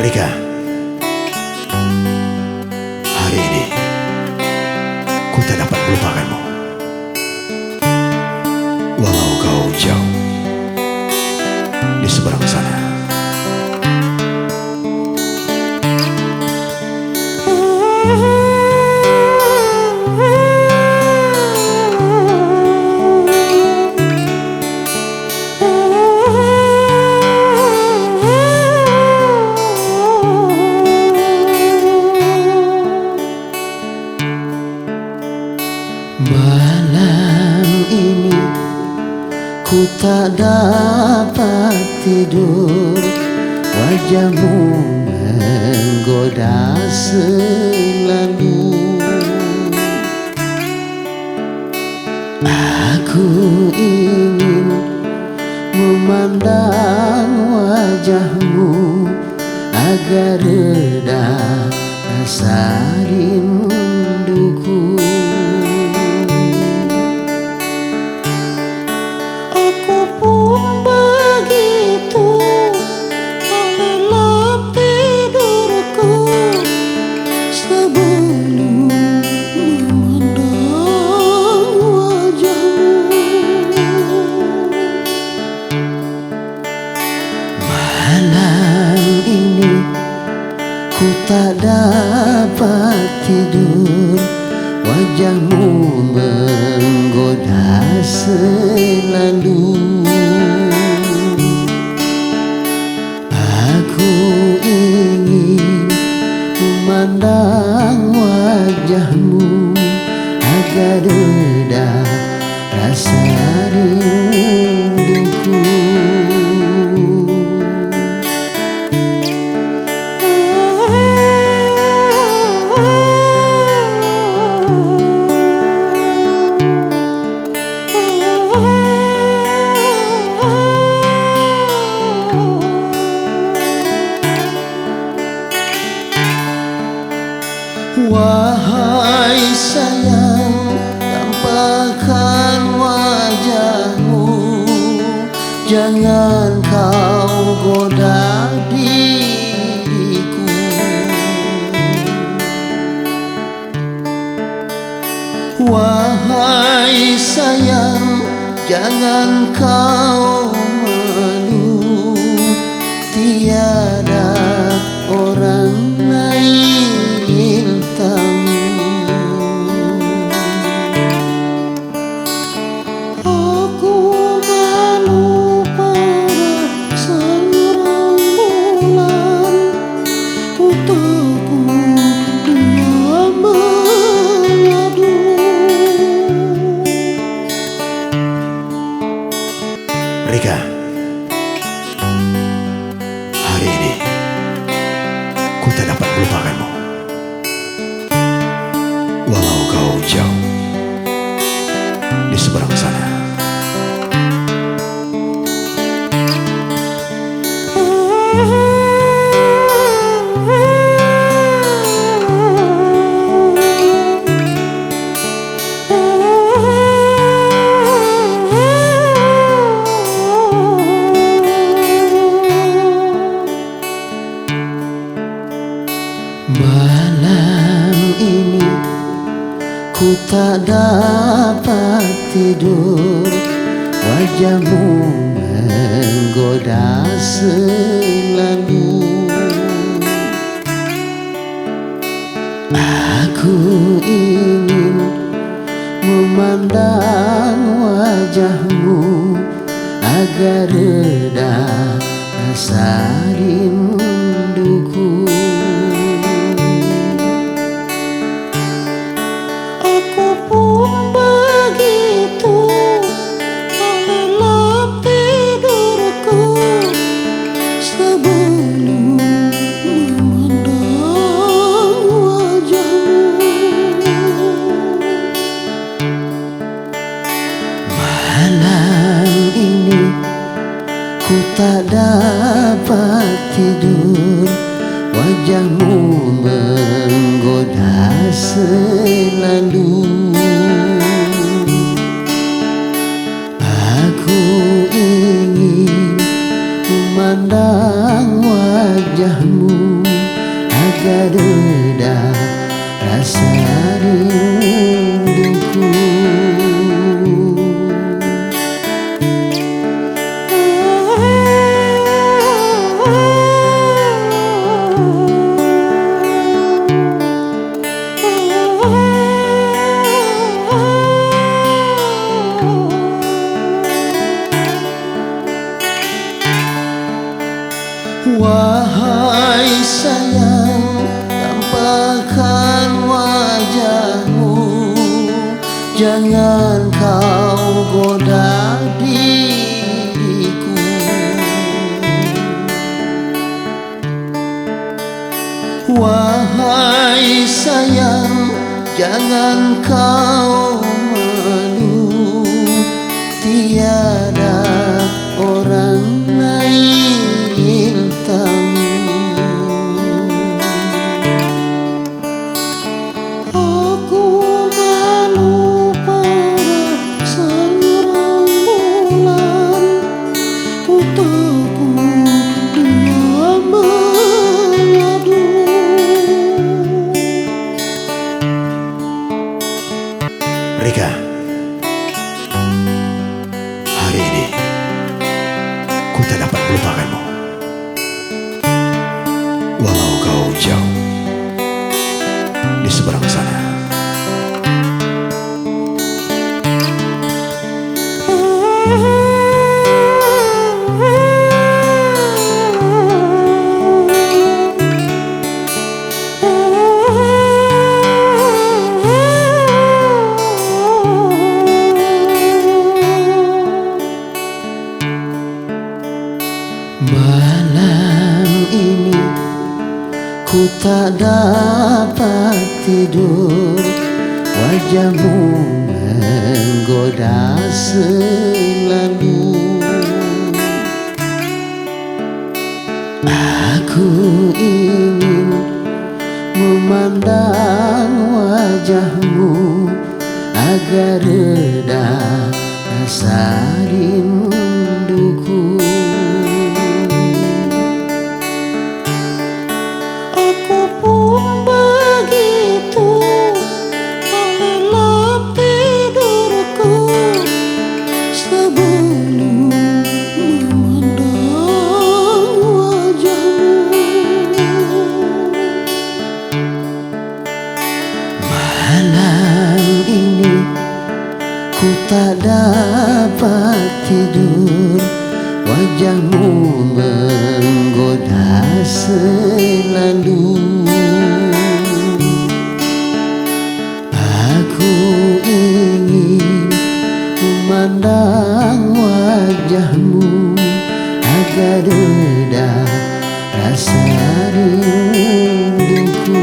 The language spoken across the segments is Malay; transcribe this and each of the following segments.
Rika, hari ini ku tak dapat melupakanmu. Walau kau jauh di seberang sana. Malam ini ku tak dapat tidur, wajahmu menggoda selalu. Aku ingin memandang wajahmu agar reda rasa rinduku. Malam ini ku tak dapat tidur, wajahmu menggoda selalu. Aku ingin memandang wajahmu agar reda rasa rinduku. Wahai sayang, tampakkan wajahmu, jangan kau goda diriku. Wahai sayang, jangan kau malu, tiada orang lain Rika, hari ini ku tak dapat melupakanmu. Walau kau jauh di seberang sana. Malam ini ku tak dapat tidur, wajahmu menggoda selalu. Aku ingin memandang wajahmu agar reda rasa rinduku. Malam ini ku tak dapat tidur, wajahmu menggoda selalu. Aku ingin memandang wajahmu agar reda rasa rinduku. Wahai sayang, tampakkan wajahmu, jangan kau goda diriku. Wahai sayang, jangan kau malu, tiada orang lain aku malu pada sang rembulan, untukku dia mengadu. Rika, hari ini ku tak dapat melupakanmu. Walau kau jauh di seberang sana. Malam ini ku tak dapat tidur, wajahmu menggoda selalu. Aku ingin memandang wajahmu agar reda rasa rinduku. Aku pun begitu, tak lelap tidurku sebelum memandang wajahmu. Malam ini ku tak dapat tidur, wajahmu menggoda selalu. Aku ingin memandang wajahmu agar reda rasa rinduku.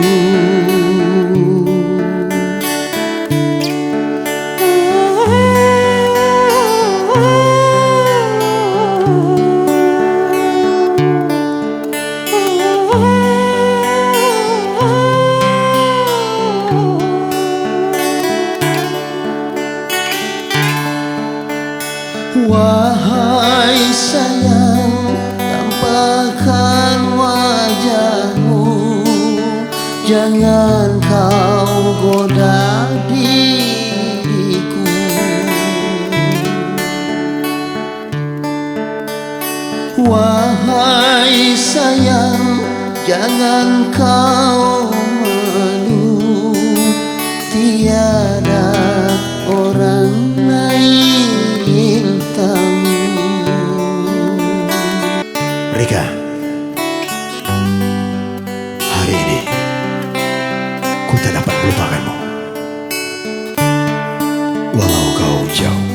Wahai sayang, tampakkan wajahmu, jangan kau goda diriku. Wahai sayang, jangan kau malu, tiada orang lain tamu. Rika, hari ini ku tak dapat melupakanmu. Walau kau jauh